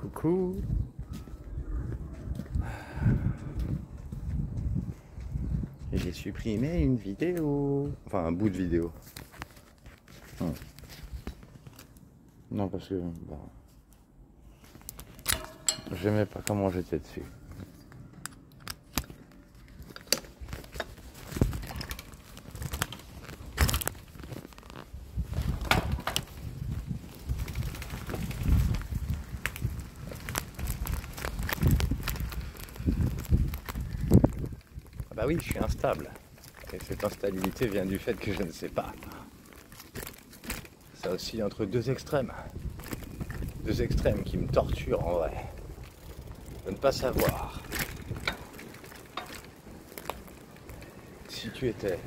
Coucou. J'ai supprimé une vidéo. Enfin, un bout de vidéo. Non, parce que... Bon, j'aimais pas comment j'étais dessus. Bah oui, je suis instable. Et cette instabilité vient du fait que je ne sais pas. Ça oscille entre deux extrêmes. Deux extrêmes qui me torturent en vrai. De ne pas savoir si tu étais...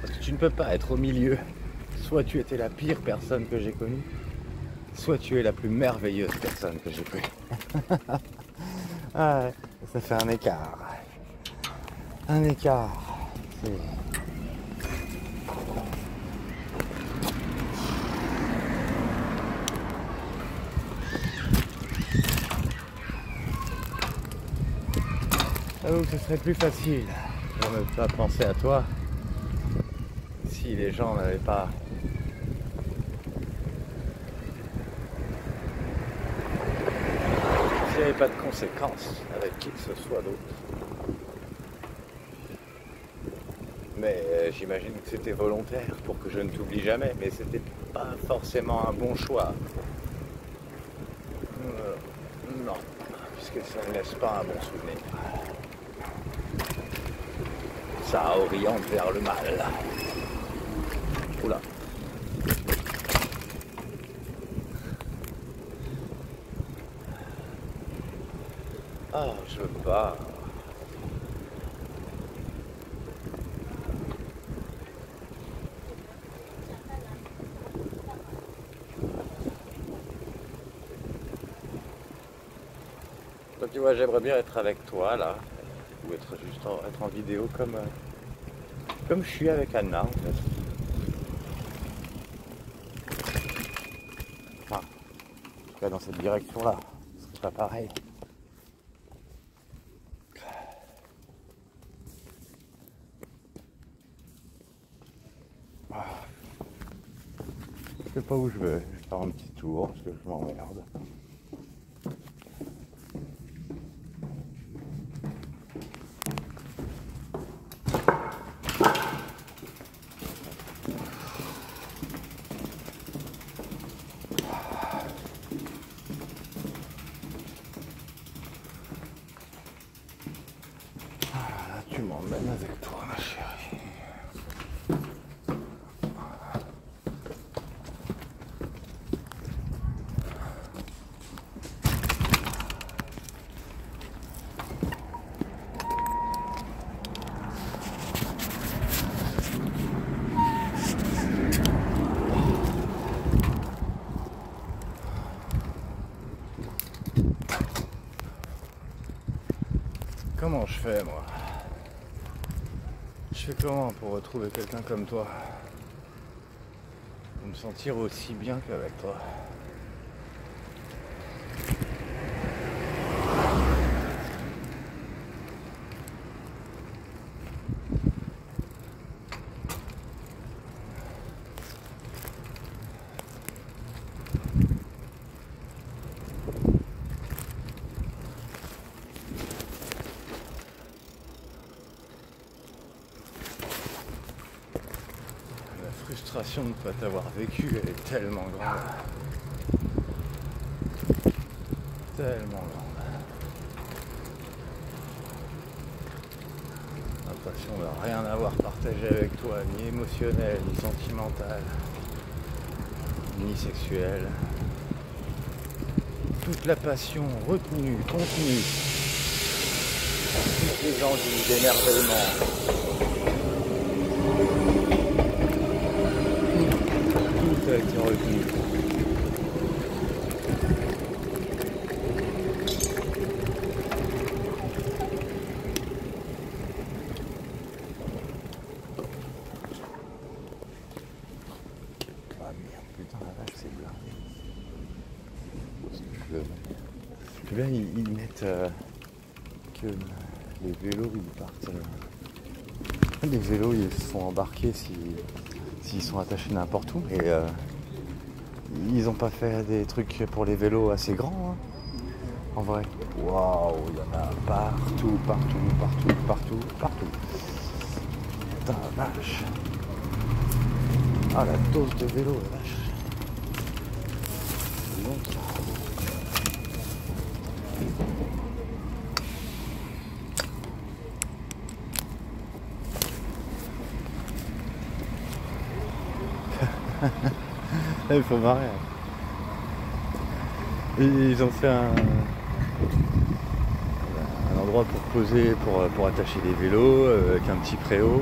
Parce que tu ne peux pas être au milieu. Soit tu étais la pire personne que j'ai connue, soit tu es la plus merveilleuse personne que j'ai connue. Ah ouais, ça fait un écart. Un écart. J'avoue que ce serait plus facile de ne pas penser à toi si les gens n'avaient pas... S'il n'y avait pas de conséquences avec qui que ce soit d'autre. Mais j'imagine que c'était volontaire pour que je ne t'oublie jamais, mais c'était pas forcément un bon choix. Non, puisque ça ne laisse pas un bon souvenir. Ça oriente vers le mal. Oula. Ah, je veux pas. Donc tu vois, j'aimerais bien être avec toi là, ou être juste être en vidéo comme je suis avec Anna en fait. Enfin, en tout cas dans cette direction-là, ce serait pas pareil. Je sais pas où je vais faire un petit tour parce que je m'emmerde. Là, tu m'emmènes avec toi, ma chérie. Comment je fais, moi? Je fais comment pour retrouver quelqu'un comme toi? Pour me sentir aussi bien qu'avec toi? La frustration de ne pas t'avoir vécu, elle est tellement grande. Tellement grande. L'impression de rien avoir partagé avec toi, ni émotionnel, ni sentimental, ni sexuel. Toute la passion retenue, contenue, toutes les envies d'émerveillement. Tout a été retenu. Ah merde, putain la vache, c'est blindé. Où est-ce que je le mets? Puis là, ils mettent que les vélos, ils partent. Les vélos, ils sont embarqués s'ils sont attachés n'importe où. Et ils n'ont pas fait des trucs pour les vélos assez grands, hein, en vrai. Waouh, il y en a partout. Putain, la vache. Ah, la dose de vélo, la vache. Il faut marrer. Ils ont fait un endroit pour poser, pour attacher les vélos, avec un petit préau.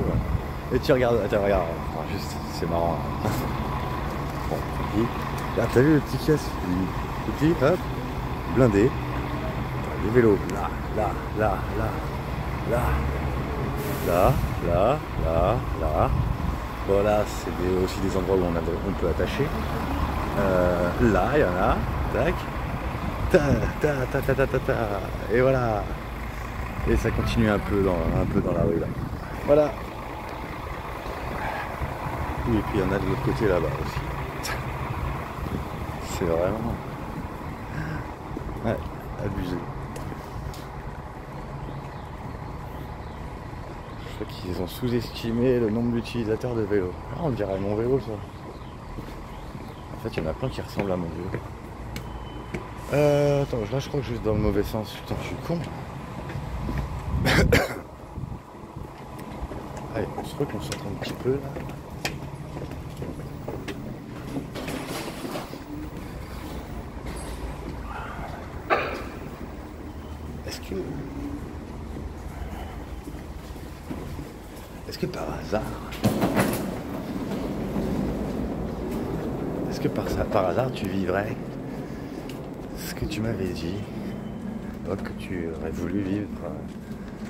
Et tu regardes, attends, regarde, juste, c'est marrant. Bon, et là, t'as vu le petit kiosque, le petit, hop, blindé. Les vélos, là. Voilà, c'est aussi des endroits où on peut attacher. Là, il y en a, tac. Et voilà. Et ça continue un peu dans la rue là. Voilà. Et puis il y en a de l'autre côté là-bas aussi. C'est vraiment... Ouais, abusé. Je crois qu'ils ont sous-estimé le nombre d'utilisateurs de vélos. Ah, on dirait mon vélo ça. En fait, il y en a plein qui ressemblent à mon vélo. Attends, là je crois que je suis dans le mauvais sens. Putain, je suis con. Allez, on se reconcentre un petit peu là. Est-ce que par hasard tu vivrais ce que tu m'avais dit, que tu aurais voulu vivre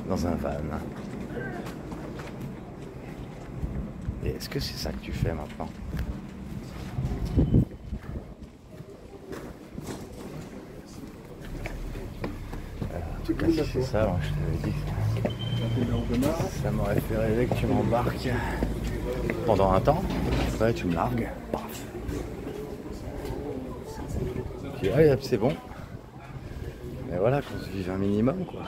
dans un van? Et est-ce que c'est ça que tu fais maintenant? En tout cas, si c'est ça, moi, je t'avais dit que ça m'aurait fait rêver que tu m'embarques pendant un temps. Ouais, tu me largues. Puis ouais, c'est bon. Mais voilà, qu'on se vive un minimum, quoi.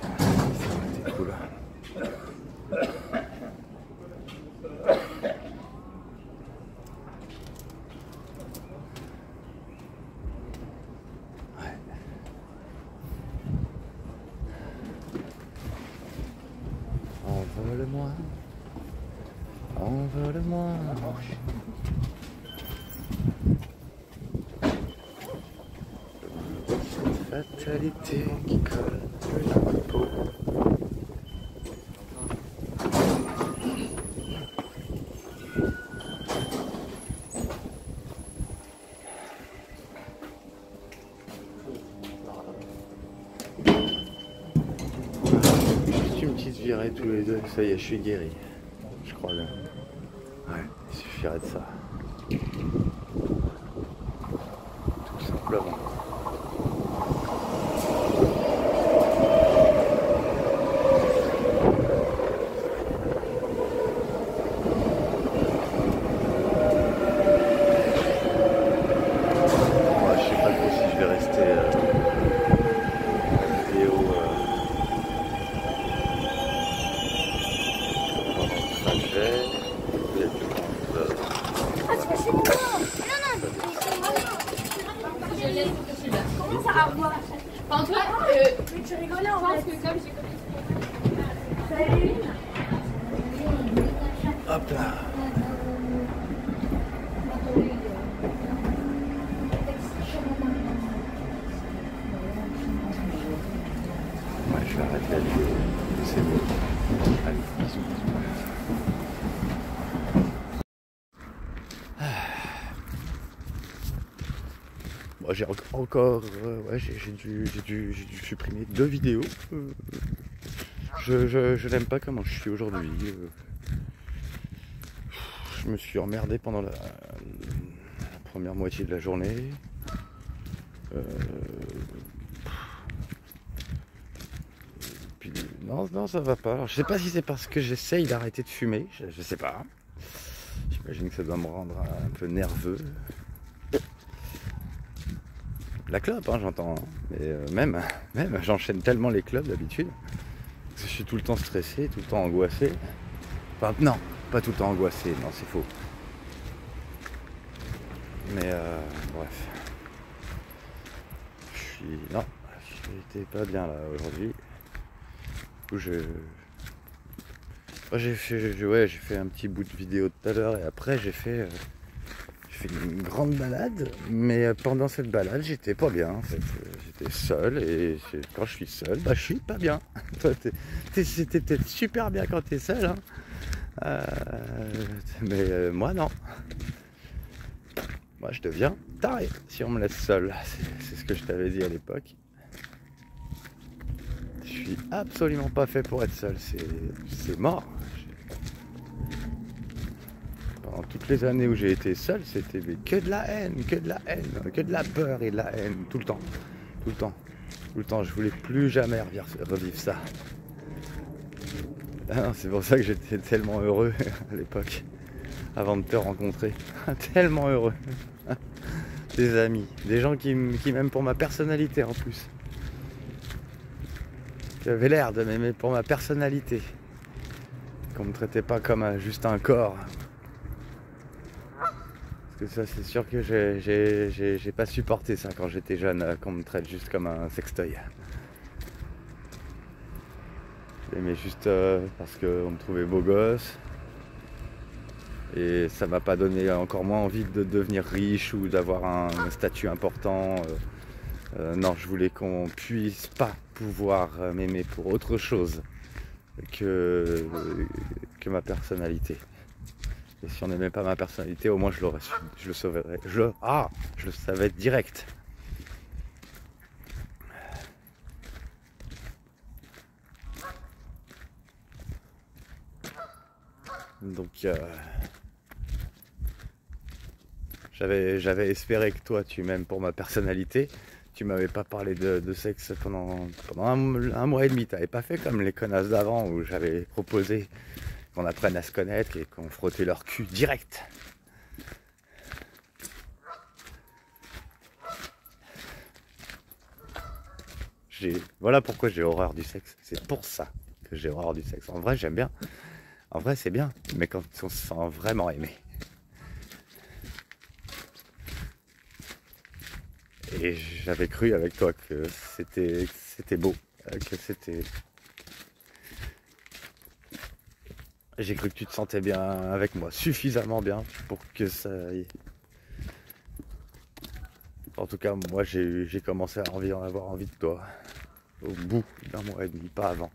Ça aurait été cool. Envole-moi. Cette fatalité qui colle sur la peau. Juste une petite virée tous les deux, ça y est, je suis guéri. Je crois bien. Ouais, il suffirait de ça. Tout simplement. Ouais, je sais pas trop si je vais rester vidéo pendant le trajet. Comment ça à revoir? Antoine, tu rigolais en fait que comme j'ai commencé. Hop là. Ouais, je vais arrêter la vidéo. C'est bon. Allez, bisous. Bon, j'ai encore... ouais, j'ai dû supprimer 2 vidéos. Je n'aime pas comment je suis aujourd'hui. Je me suis emmerdé pendant la première moitié de la journée. Non, non, ça va pas. Alors, je sais pas si c'est parce que j'essaye d'arrêter de fumer, je sais pas. J'imagine que ça doit me rendre un peu nerveux. La clope, hein, j'entends. Hein. Mais même j'enchaîne tellement les clopes d'habitude. Parce que je suis tout le temps stressé, tout le temps angoissé. Enfin, non, pas tout le temps angoissé, non, c'est faux. Mais bref. Non, j'étais pas bien là aujourd'hui. J'ai fait un petit bout de vidéo tout à l'heure et après j'ai fait une grande balade, mais pendant cette balade j'étais pas bien en fait. J'étais seul et quand je suis seul, bah je suis pas bien. Toi c'était peut-être super bien quand t'es seul, hein. Mais moi non. Moi je deviens taré si on me laisse seul. C'est ce que je t'avais dit à l'époque. Je suis absolument pas fait pour être seul, c'est mort. Pendant toutes les années où j'ai été seul, c'était que de la haine, que de la haine, que de la peur et de la haine, tout le temps. Tout le temps. Tout le temps. Je voulais plus jamais revivre ça. Ah non, c'est pour ça que j'étais tellement heureux à l'époque, avant de te rencontrer. Tellement heureux. Des amis, des gens qui m'aiment pour ma personnalité en plus. Qui avaient l'air de m'aimer pour ma personnalité. Qu'on me traitait pas comme juste un corps. Parce que ça c'est sûr que j'ai pas supporté ça quand j'étais jeune, qu'on me traite juste comme un sextoy. Mais juste parce qu'on me trouvait beau gosse. Et ça m'a pas donné encore moins envie de devenir riche ou d'avoir un statut important. Non, je voulais qu'on puisse pas pouvoir m'aimer pour autre chose que ma personnalité. Et si on n'aimait pas ma personnalité, au moins je l'aurais su, je le sauverais. Je le savais direct. Donc j'avais espéré que toi tu m'aimes pour ma personnalité. Tu m'avais pas parlé de sexe pendant un mois et demi. T'avais pas fait comme les connasses d'avant où j'avais proposé qu'on apprenne à se connaître et qu'on frottait leur cul direct. Voilà pourquoi j'ai horreur du sexe. C'est pour ça que j'ai horreur du sexe. En vrai, j'aime bien. En vrai, c'est bien. Mais quand on se sent vraiment aimé. Et j'avais cru avec toi que c'était beau. Que c'était... J'ai cru que tu te sentais bien avec moi, suffisamment bien pour que ça... En tout cas, moi j'ai commencé à avoir envie de toi. Au bout d'un mois et demi, pas avant.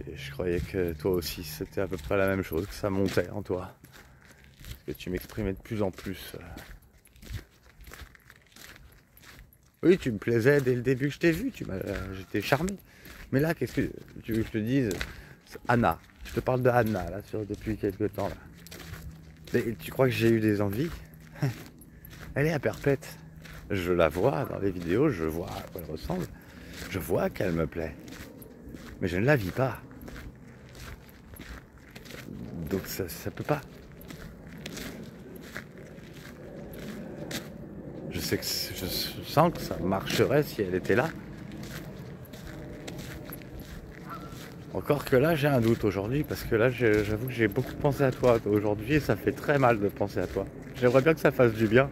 Et je croyais que toi aussi c'était à peu près la même chose, que ça montait en toi. Parce que tu m'exprimais de plus en plus. Oui, tu me plaisais dès le début que je t'ai vu, j'étais charmé. Mais là, qu'est-ce que tu veux que je te dise? Anna, je te parle de Anna, là, depuis quelques temps, là. Et tu crois que j'ai eu des envies? Elle est à perpète. Je la vois dans les vidéos, je vois à quoi elle ressemble. Je vois qu'elle me plaît. Mais je ne la vis pas. Donc ça peut pas. Je sens que ça marcherait si elle était là. Encore que là, j'ai un doute aujourd'hui, parce que là, j'avoue que j'ai beaucoup pensé à toi aujourd'hui, et ça fait très mal de penser à toi. J'aimerais bien que ça fasse du bien.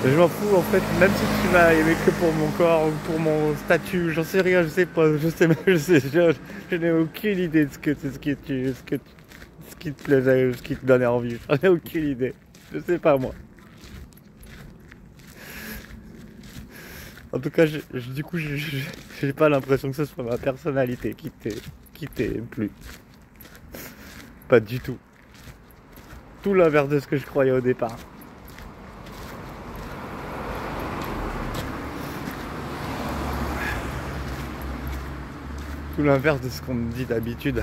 Je m'en fous en fait, même si tu m'as aimé que pour mon corps ou pour mon statut, j'en sais rien, je sais pas, je n'ai aucune idée de ce qui te plaisait, ce qui te donnait envie, j'en ai aucune idée, je sais pas moi. En tout cas, du coup, j'ai pas l'impression que ce soit ma personnalité qui t'ait plu. Pas du tout. Tout l'inverse de ce que je croyais au départ. Tout l'inverse de ce qu'on me dit d'habitude.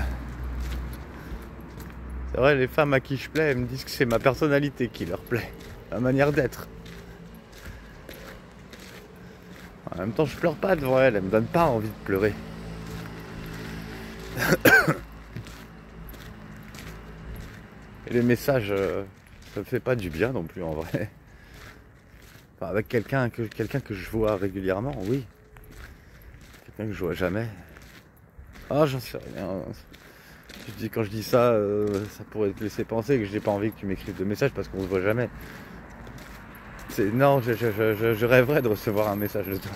C'est vrai, les femmes à qui je plais, elles me disent que c'est ma personnalité qui leur plaît, ma manière d'être. En même temps, je pleure pas devant elles, elles me donnent pas envie de pleurer. Et les messages, ça me fait pas du bien non plus en vrai. Enfin, avec quelqu'un que je vois régulièrement, oui. Quelqu'un que je vois jamais. Ah, j'en sais rien. Quand je dis ça, ça pourrait te laisser penser que j'ai pas envie que tu m'écrives de messages parce qu'on se voit jamais. Non, je rêverais de recevoir un message de toi.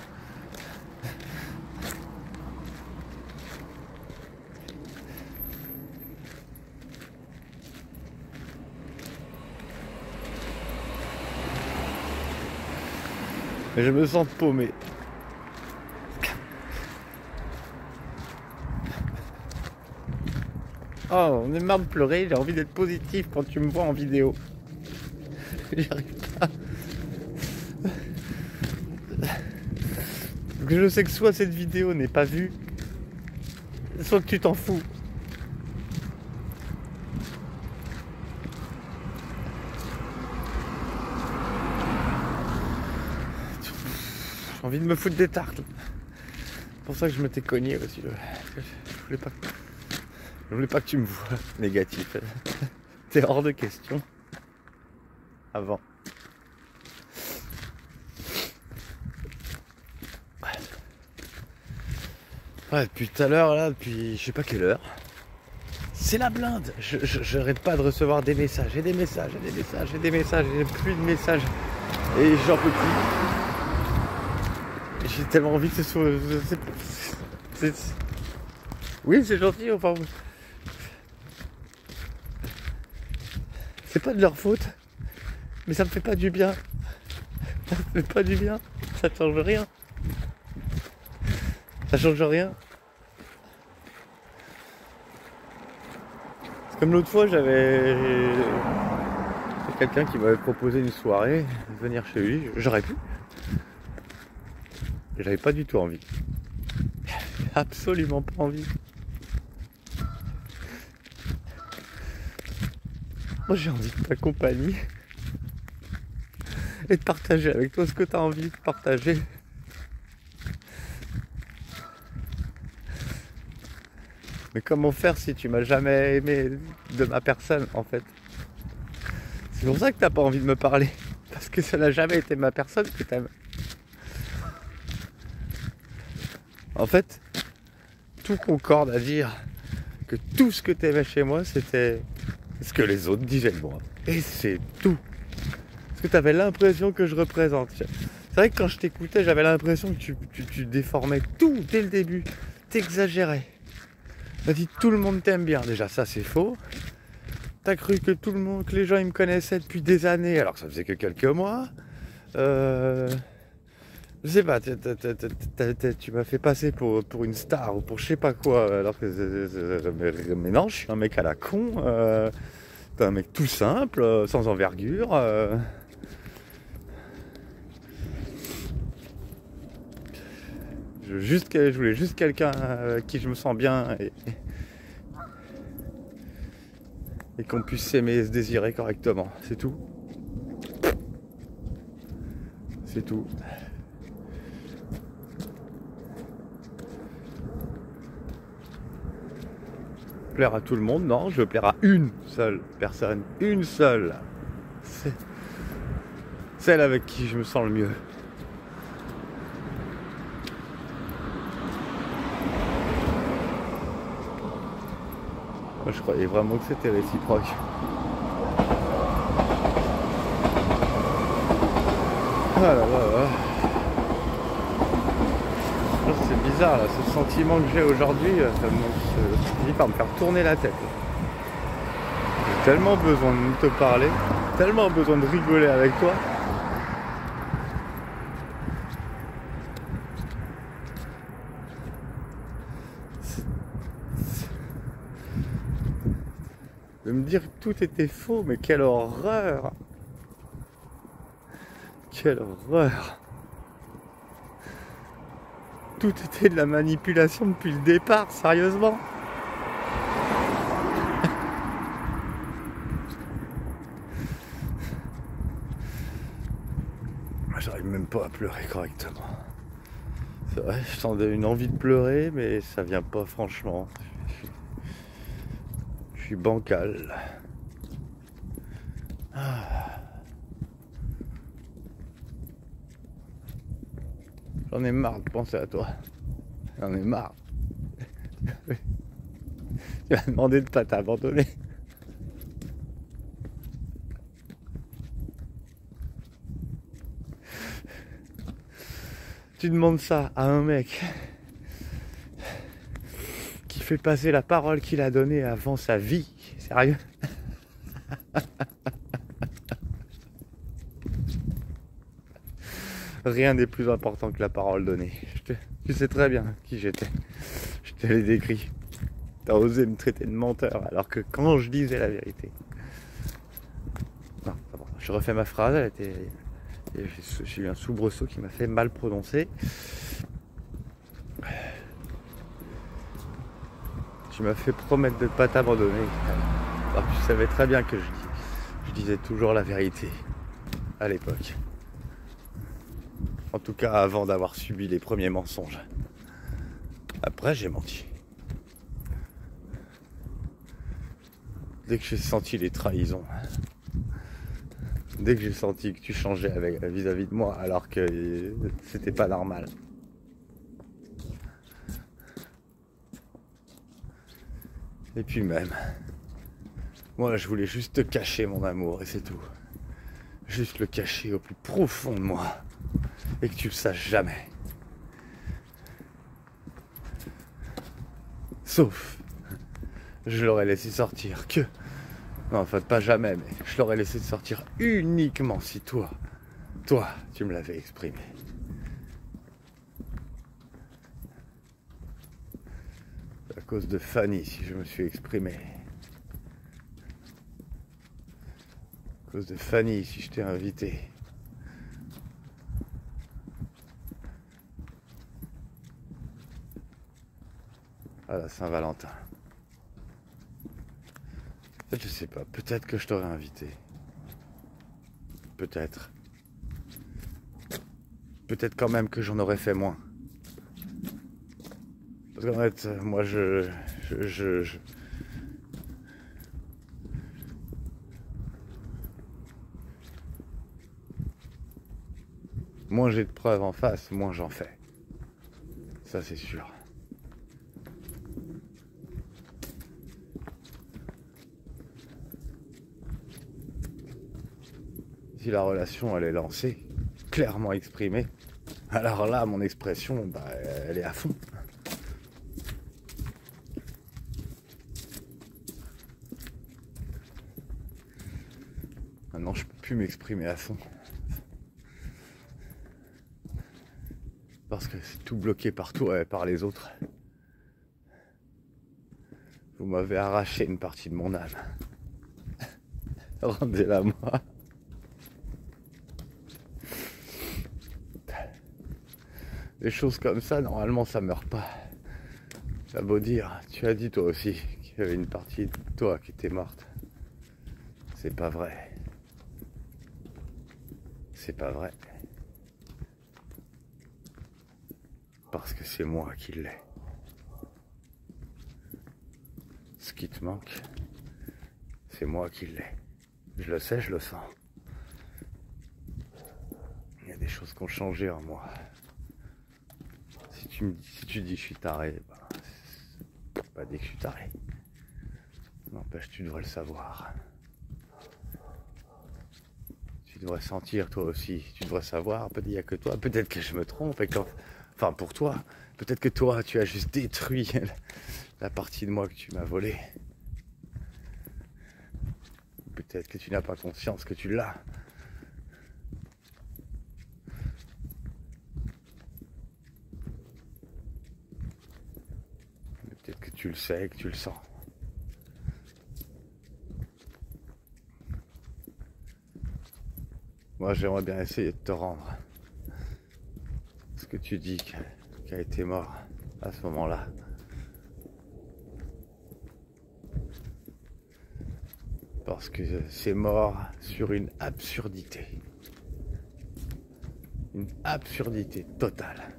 Mais je me sens paumé. Oh, on est marre de pleurer, j'ai envie d'être positif quand tu me vois en vidéo. J'y arrive pas. Donc je sais que soit cette vidéo n'est pas vue, soit que tu t'en fous. J'ai envie de me foutre des tartes. C'est pour ça que je m'étais cogné aussi. Je voulais pas que tu me vois négatif. T'es hors de question. Avant. Ouais, depuis tout à l'heure, là, depuis je sais pas quelle heure. C'est la blinde. J'arrête pas de recevoir des messages et des messages et des messages et des messages et plus de messages. Et j'en peux plus. J'ai tellement envie que ce soit... Oui, c'est gentil, enfin... C'est pas de leur faute, mais ça me fait pas du bien. Ça me fait pas du bien, ça change rien. Ça change rien. C'est comme l'autre fois, j'avais quelqu'un qui m'avait proposé une soirée, de venir chez lui, j'aurais pu. J'avais pas du tout envie. Absolument pas envie. Moi j'ai envie de t'accompagner et de partager avec toi ce que tu as envie de partager. Mais comment faire si tu m'as jamais aimé de ma personne en fait? C'est pour ça que t'as pas envie de me parler. Parce que ça n'a jamais été ma personne que t'aimes. En fait, tout concorde à dire que tout ce que t'aimais chez moi, c'était ce que les autres disaient de moi. Et c'est tout. Parce que t'avais l'impression que je représente. C'est vrai que quand je t'écoutais, j'avais l'impression que tu déformais tout dès le début. T'exagérais. T'as dit tout le monde t'aime bien. Déjà, ça c'est faux. T'as cru que tout le monde, que les gens ils me connaissaient depuis des années, alors que ça faisait que quelques mois. Je sais pas, tu m'as fait passer pour une star ou pour je sais pas quoi, alors que mais non, je suis un mec à la con, t'es un mec tout simple, sans envergure. Je voulais juste quelqu'un avec qui je me sens bien et qu'on puisse s'aimer et se désirer correctement, c'est tout. C'est tout. Plaire à tout le monde, non, je veux plaire à une seule personne, une seule. C'est celle avec qui je me sens le mieux. Moi je croyais vraiment que c'était réciproque. Ah là là là. C'est bizarre là, ce sentiment que j'ai aujourd'hui, ça finit par me faire tourner la tête. J'ai tellement besoin de te parler, tellement besoin de rigoler avec toi. De me dire que tout était faux, mais quelle horreur! Quelle horreur! tout était de la manipulation depuis le départ, sérieusement. J'arrive même pas à pleurer correctement. C'est vrai, je sens une envie de pleurer, mais ça vient pas franchement. Je suis bancal. Ah. J'en ai marre de penser à toi. J'en ai marre. Tu m'as demandé de pas t'abandonner. Tu demandes ça à un mec qui fait passer la parole qu'il a donnée avant sa vie. Sérieux? Rien n'est plus important que la parole donnée. Tu sais très bien qui j'étais. Je te l'ai décrit. T'as osé me traiter de menteur alors que quand je disais la vérité. Non, c'est bon. Je refais ma phrase, elle était... J'ai eu un soubresaut qui m'a fait mal prononcer. Tu m'as fait promettre de ne pas t'abandonner. Alors que tu savais très bien que je disais toujours la vérité à l'époque. En tout cas avant d'avoir subi les premiers mensonges. Après j'ai menti. Dès que j'ai senti les trahisons, dès que j'ai senti que tu changeais vis-à-vis de moi alors que c'était pas normal. Et puis même, moi je voulais juste te cacher mon amour et c'est tout. Juste le cacher au plus profond de moi et que tu le saches jamais. Sauf, je l'aurais laissé sortir que... Non, en fait pas jamais, mais je l'aurais laissé sortir uniquement si toi, tu me l'avais exprimé. C'est à cause de Fanny si je me suis exprimé. À cause de Fanny si je t'ai invité. À la Saint-Valentin. En fait, je sais pas, peut-être que je t'aurais invité. Peut-être. Peut-être quand même que j'en aurais fait moins. Parce qu'en fait, moi moins j'ai de preuves en face, moins j'en fais. Ça c'est sûr. Si la relation elle est lancée, clairement exprimée, alors là mon expression elle est à fond. Maintenant je peux plus m'exprimer à fond. Parce que c'est tout bloqué par toi et par les autres. Vous m'avez arraché une partie de mon âme. Rendez-la moi. Des choses comme ça, normalement, ça meurt pas. Ça beau dire, tu as dit toi aussi qu'il y avait une partie de toi qui était morte. C'est pas vrai. C'est pas vrai. Parce que c'est moi qui l'ai. Ce qui te manque, c'est moi qui l'ai. Je le sais, je le sens. Il y a des choses qui ont changé en moi. Si tu dis que je suis taré, c'est pas dit que je suis taré. N'empêche, tu devrais le savoir. Tu devrais sentir toi aussi. Tu devrais savoir, peut-être il n'y a que toi. Peut-être que je me trompe. Enfin, pour toi, peut-être que toi, tu as juste détruit la partie de moi que tu m'as volée. Peut-être que tu n'as pas conscience que tu l'as. Peut-être que tu le sais, que tu le sens. Moi, j'aimerais bien essayer de te rendre ce que tu dis qui a été mort à ce moment-là. Parce que c'est mort sur une absurdité. Une absurdité totale.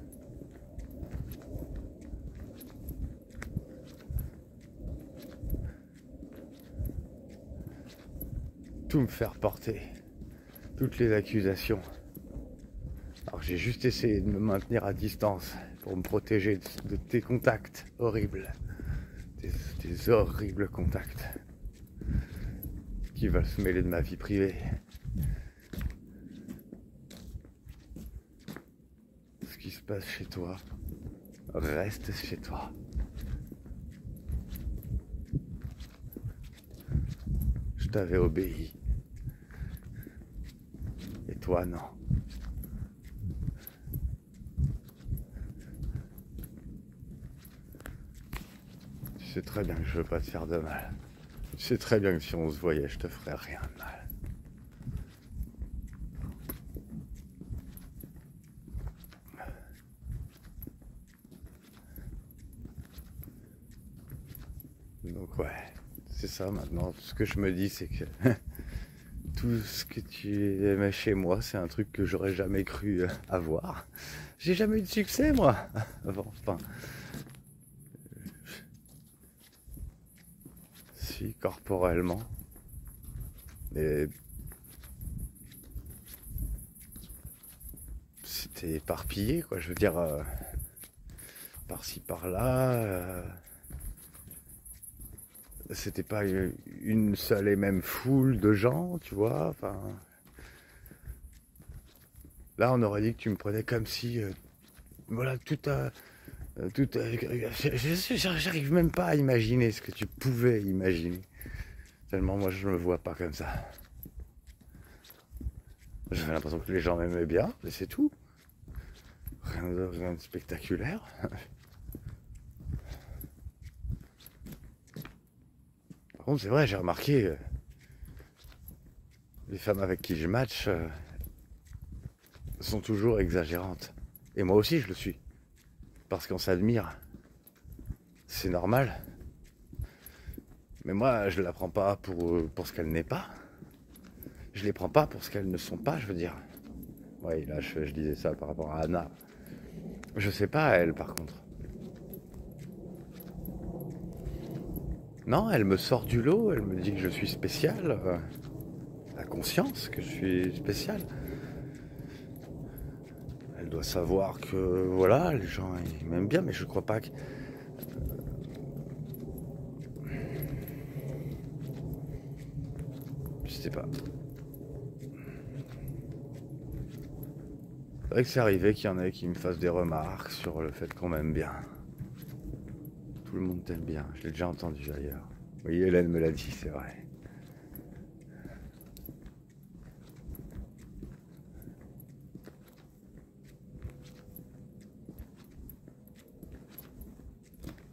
Tout me faire porter. Toutes les accusations. Alors j'ai juste essayé de me maintenir à distance pour me protéger de tes contacts horribles. Des horribles contacts qui veulent se mêler de ma vie privée. Ce qui se passe chez toi reste chez toi. Je t'avais obéi. Et toi, non. Tu sais très bien que je veux pas te faire de mal. Tu sais très bien que si on se voyait, je te ferais rien de mal. Donc ouais, c'est ça maintenant. Ce que je me dis, c'est que tout ce que tu aimais chez moi, c'est un truc que j'aurais jamais cru avoir. J'ai jamais eu de succès, moi, avant. Enfin, si, corporellement. Mais c'était éparpillé, quoi. Je veux dire, par-ci, par-là. C'était pas une seule et même foule de gens, tu vois. Enfin, là, on aurait dit que tu me prenais comme si, voilà, j'arrive même pas à imaginer ce que tu pouvais imaginer. Tellement moi, je me vois pas comme ça. J'avais l'impression que les gens m'aimaient bien, mais c'est tout. Rien de spectaculaire. Par contre, c'est vrai, j'ai remarqué, les femmes avec qui je match sont toujours exagérantes. Et moi aussi, je le suis. Parce qu'on s'admire. C'est normal. Mais moi, je ne la prends pas pour ce qu'elle n'est pas. Je les prends pas pour ce qu'elles ne sont pas, je veux dire. Oui, là, je disais ça par rapport à Anna. Je sais pas, elle, par contre. Non, elle me sort du lot, elle me dit que je suis spécial. La conscience que je suis spécial. Elle doit savoir que, voilà, les gens, ils m'aiment bien, mais je crois pas que... Je sais pas. C'est vrai que c'est arrivé qu'il y en ait qui me fassent des remarques sur le fait qu'on m'aime bien. Tout le monde t'aime bien, je l'ai déjà entendu ailleurs. Oui, Hélène me l'a dit, c'est vrai.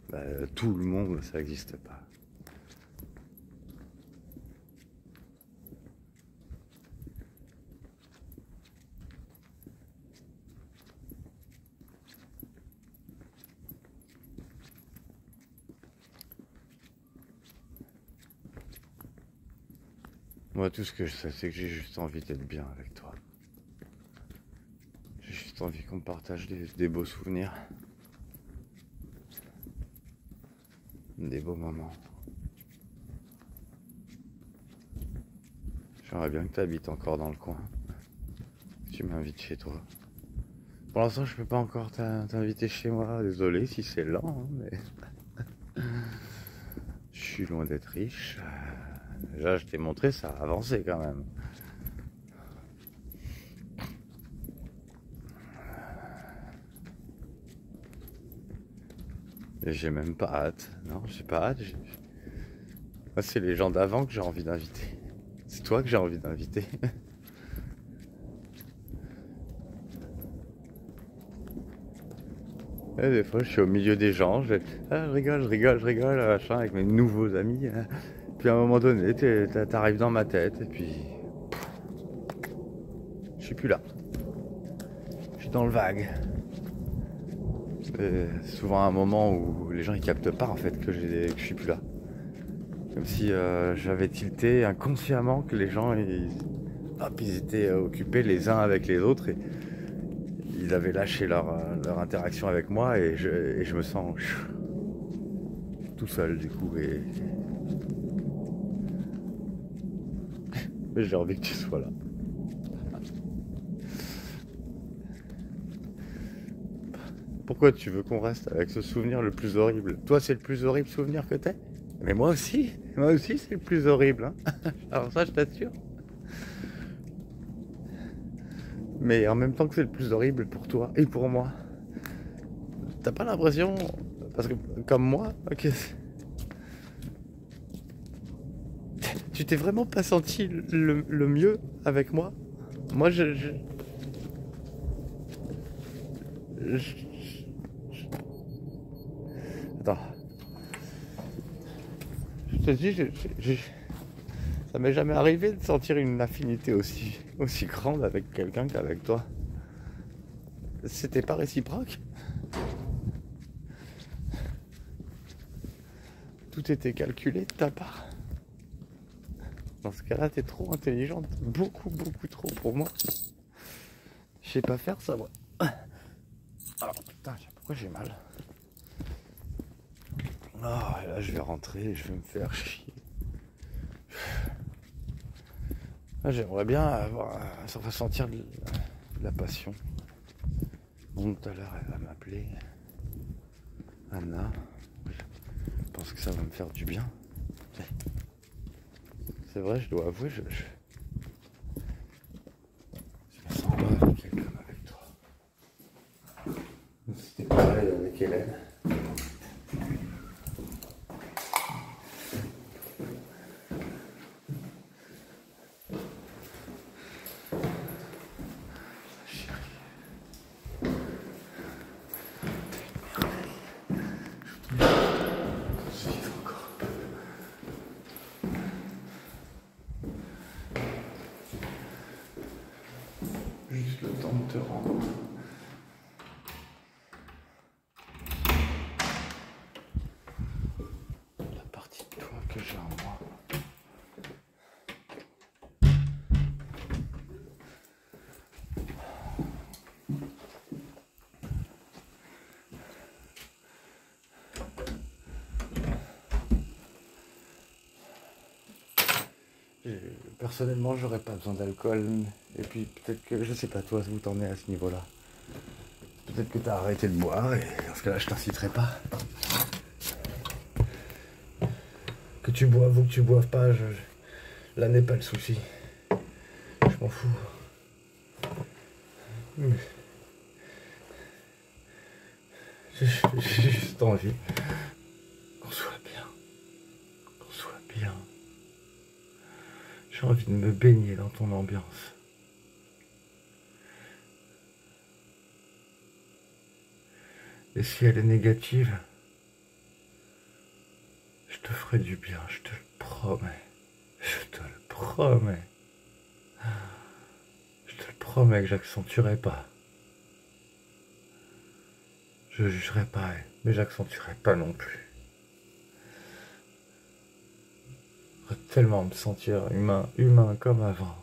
Bah, tout le monde, ça n'existe pas. Moi, tout ce que je sais, c'est que j'ai juste envie d'être bien avec toi. J'ai juste envie qu'on partage des beaux souvenirs. Des beaux moments. J'aimerais bien que tu habites encore dans le coin. Que tu m'invites chez toi. Pour l'instant, je peux pas encore t'inviter chez moi. Désolé si c'est lent, hein, mais... Je suis loin d'être riche. Déjà, je t'ai montré, ça a avancé quand même. Et j'ai même pas hâte. Non, j'ai pas hâte. Moi, c'est les gens d'avant que j'ai envie d'inviter. C'est toi que j'ai envie d'inviter. Et des fois, je suis au milieu des gens. Je rigole, machin, avec mes nouveaux amis. Puis à un moment donné, t'arrives dans ma tête et puis... Je suis plus là. Je suis dans le vague. C'est souvent un moment où les gens ils captent pas en fait que je suis plus là. Comme si j'avais tilté inconsciemment que les gens ils étaient occupés les uns avec les autres et ils avaient lâché leur interaction avec moi et je me sens tout seul du coup et j'ai envie que tu sois là. Pourquoi tu veux qu'on reste avec ce souvenir le plus horrible? Toi, c'est le plus horrible souvenir que t'aies? Mais moi aussi c'est le plus horrible. Hein. Alors ça, je t'assure. Mais en même temps que c'est le plus horrible pour toi et pour moi, t'as pas l'impression, parce que comme moi, ok, tu t'es vraiment pas senti le mieux avec moi? Moi, attends. Je te dis, ça m'est jamais arrivé de sentir une affinité aussi grande avec quelqu'un qu'avec toi. C'était pas réciproque. Tout était calculé de ta part. Dans ce cas-là, t'es trop intelligente. Beaucoup trop pour moi. Je sais pas faire ça, moi. Alors, putain, pourquoi j'ai mal? Ah, et là, je vais rentrer et je vais me faire chier. J'aimerais bien ressentir de la passion. Bon, tout à l'heure, elle va m'appeler. Anna. Je pense que ça va me faire du bien. C'est vrai, je dois avouer, je me sens pas avec quelqu'un avec toi. C'était pareil avec Hélène. Juste le temps de te rendre. La partie de toi que j'ai en moi. Personnellement, j'aurais pas besoin d'alcool. Et puis peut-être que, je sais pas toi où t'en es à ce niveau-là. Peut-être que t'as arrêté de boire et dans ce cas-là, je t'inciterai pas. Que tu boives ou que tu boives pas, là n'est pas le souci. Je m'en fous. Mais j'ai juste envie qu'on soit bien. Qu'on soit bien. J'ai envie de me baigner dans ton ambiance. Et si elle est négative, je te ferai du bien, je te le promets. Je te le promets. Je te le promets que j'accentuerai pas. Je jugerai pas, mais j'accentuerai pas non plus. Je voudrais tellement me sentir humain comme avant.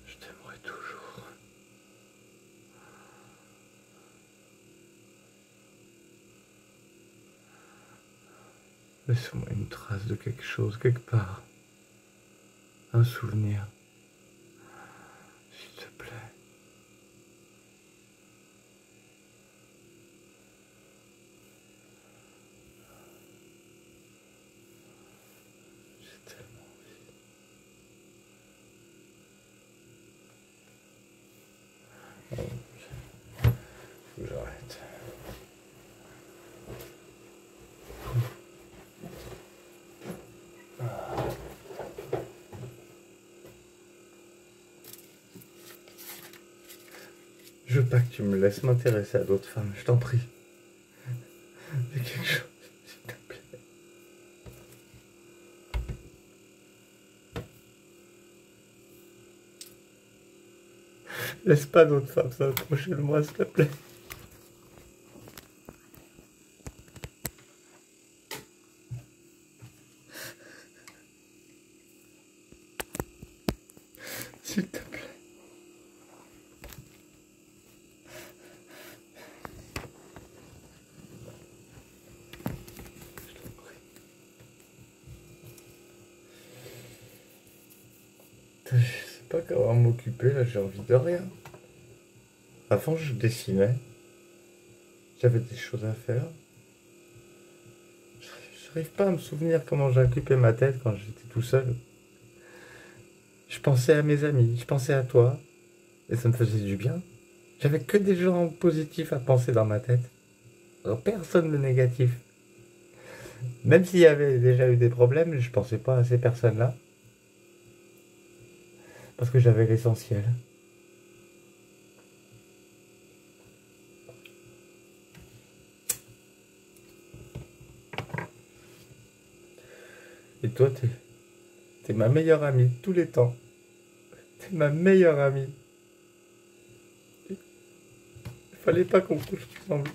Je t'aimerai toujours. Laisse-moi une trace de quelque chose, quelque part. Un souvenir. S'il te plaît. Faut que j'arrête. Je veux pas que tu me laisses m'intéresser à d'autres femmes, je t'en prie. Fais quelque chose, s'il te plaît. Laisse pas d'autres femmes s'approcher de moi, s'il te plaît. S'il te plaît. Je sais pas comment m'occuper, là j'ai envie de rien. Avant je dessinais, j'avais des choses à faire. J'arrive pas à me souvenir comment j'ai occupé ma tête quand j'étais tout seul. Je pensais à mes amis, je pensais à toi, et ça me faisait du bien. J'avais que des gens positifs à penser dans ma tête. Alors, personne de négatif. Même s'il y avait déjà eu des problèmes, je pensais pas à ces personnes-là. Parce que j'avais l'essentiel. Et toi, t'es ma meilleure amie de tous les temps. T'es ma meilleure amie. Il fallait pas qu'on couche ensemble.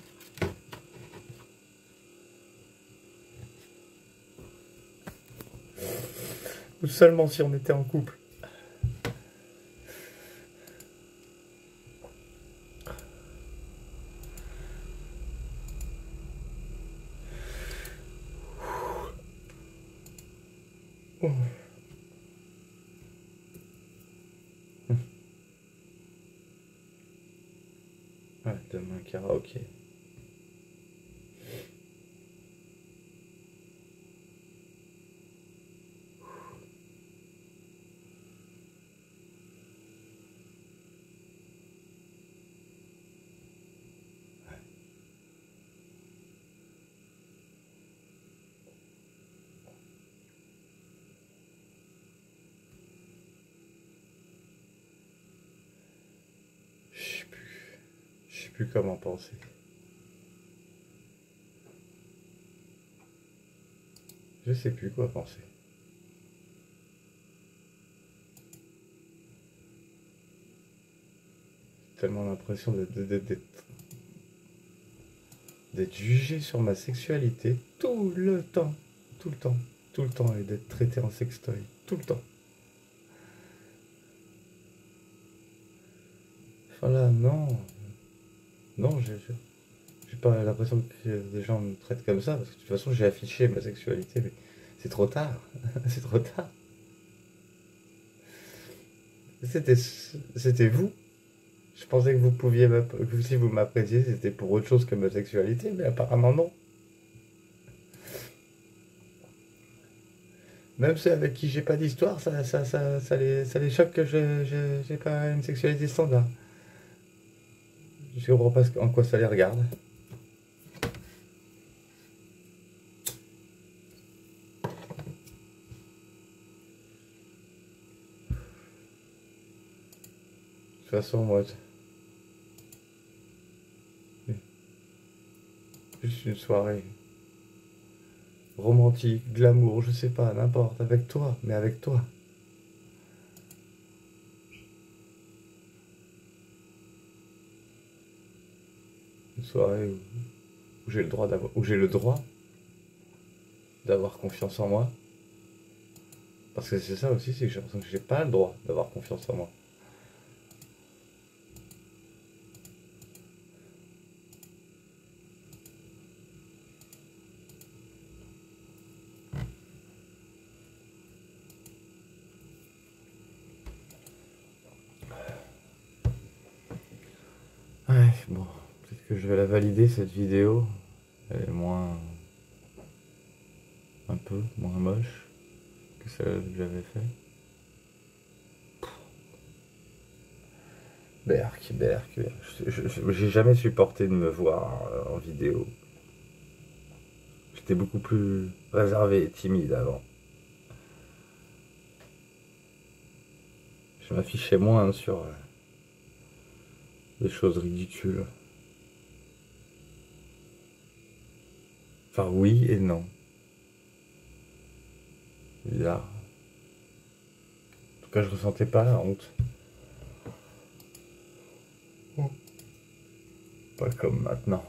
Ou seulement si on était en couple. Oh. Ouais, demain karaoké. Je sais plus comment penser. Je sais plus quoi penser. J'ai tellement l'impression d'être jugé sur ma sexualité tout le temps, tout le temps, tout le temps, et d'être traité en sextoy, tout le temps. Voilà, non, non, j'ai pas l'impression que des gens me traitent comme ça, parce que de toute façon j'ai affiché ma sexualité, mais c'est trop tard, c'est trop tard. C'était vous. Je pensais que vous pouviez, que si vous m'appréciez, c'était pour autre chose que ma sexualité, mais apparemment non. Même ceux avec qui j'ai pas d'histoire, ça les choque que j'ai pas une sexualité standard. Je comprends pas en quoi ça les regarde. De toute façon, moi, juste une soirée romantique, glamour, je sais pas, n'importe, avec toi, mais avec toi. Une soirée où j'ai le droit d'avoir confiance en moi. Parce que c'est ça aussi, c'est que j'ai l'impression que j'ai pas le droit d'avoir confiance en moi. Ouais, bon, peut-être que je vais la valider cette vidéo. Elle est moins... un peu moins moche que celle que j'avais fait. Berk, Berk. J'ai jamais supporté de me voir en vidéo. J'étais beaucoup plus réservé et timide avant. Je m'affichais moins sur des choses ridicules. Enfin, oui et non. Bizarre. En tout cas, je ressentais pas la honte. Pas comme maintenant.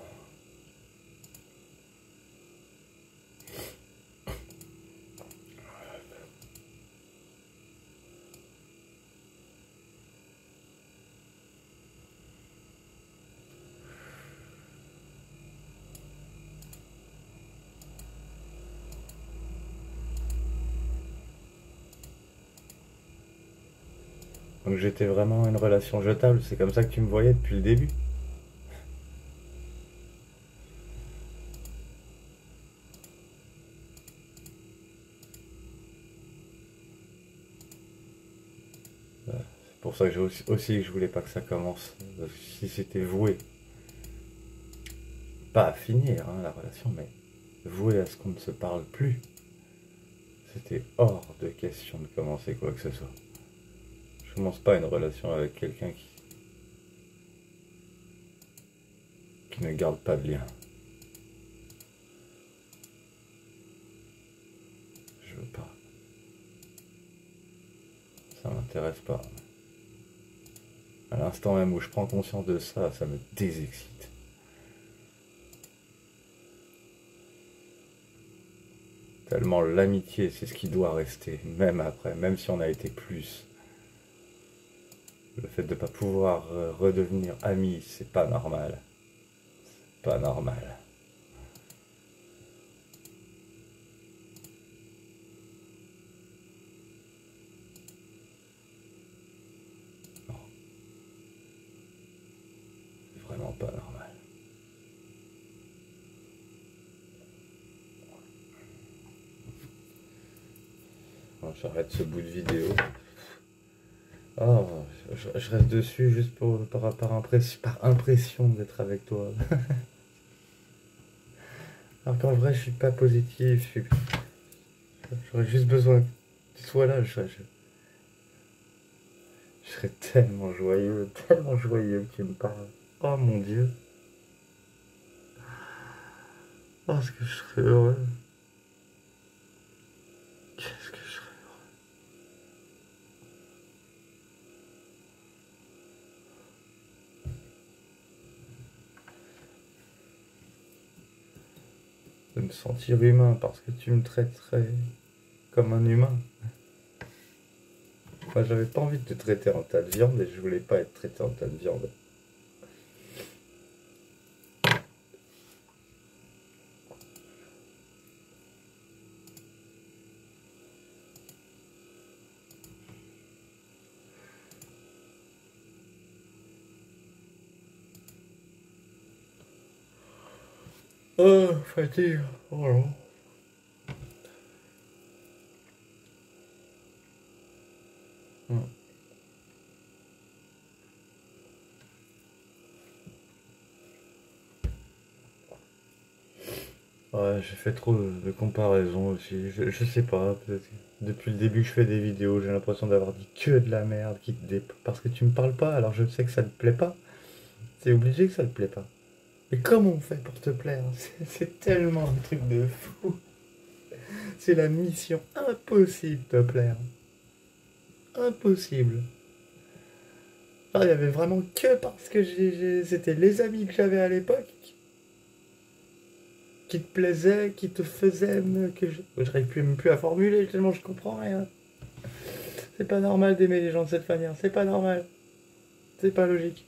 Donc j'étais vraiment une relation jetable, c'est comme ça que tu me voyais depuis le début. C'est pour ça que aussi que je voulais pas que ça commence. Parce que si c'était voué, pas à finir hein, la relation, mais voué à ce qu'on ne se parle plus, c'était hors de question de commencer quoi que ce soit. Je commence pas une relation avec quelqu'un qui ne garde pas de lien. Je veux pas. Ça m'intéresse pas. À l'instant même où je prends conscience de ça, ça me désexcite. Tellement l'amitié, c'est ce qui doit rester, même après, même si on a été plus. Le fait de ne pas pouvoir redevenir amis, c'est pas normal. C'est pas normal. Non. C'est vraiment pas normal. Bon, j'arrête ce bout de vidéo. Oh, je reste dessus juste par impression d'être avec toi. Alors qu'en vrai, je suis pas positif. J'aurais juste besoin que tu sois là. Je serais tellement joyeux que tu me parles. Oh mon Dieu. Oh, ce que je serais heureux. Qu'est-ce que je serais heureux. De me sentir humain parce que tu me traiterais comme un humain. Moi, j'avais pas envie de te traiter en tas de viande et je voulais pas être traité en tas de viande. Oh, fatigue. Oh non. Ouais, j'ai fait trop de comparaisons aussi. Je sais pas, peut-être que depuis le début que je fais des vidéos, j'ai l'impression d'avoir dit que de la merde parce que tu me parles pas, alors je sais que ça te plaît pas. C'est obligé que ça te plaît pas. Mais comment on fait pour te plaire? C'est tellement un truc de fou. C'est la mission impossible de te plaire. Impossible. Alors, il y avait vraiment que parce que c'était les amis que j'avais à l'époque qui te plaisaient, qui te faisaient que j'arrive même plus à formuler tellement je comprends rien. C'est pas normal d'aimer les gens de cette manière, c'est pas normal. C'est pas logique.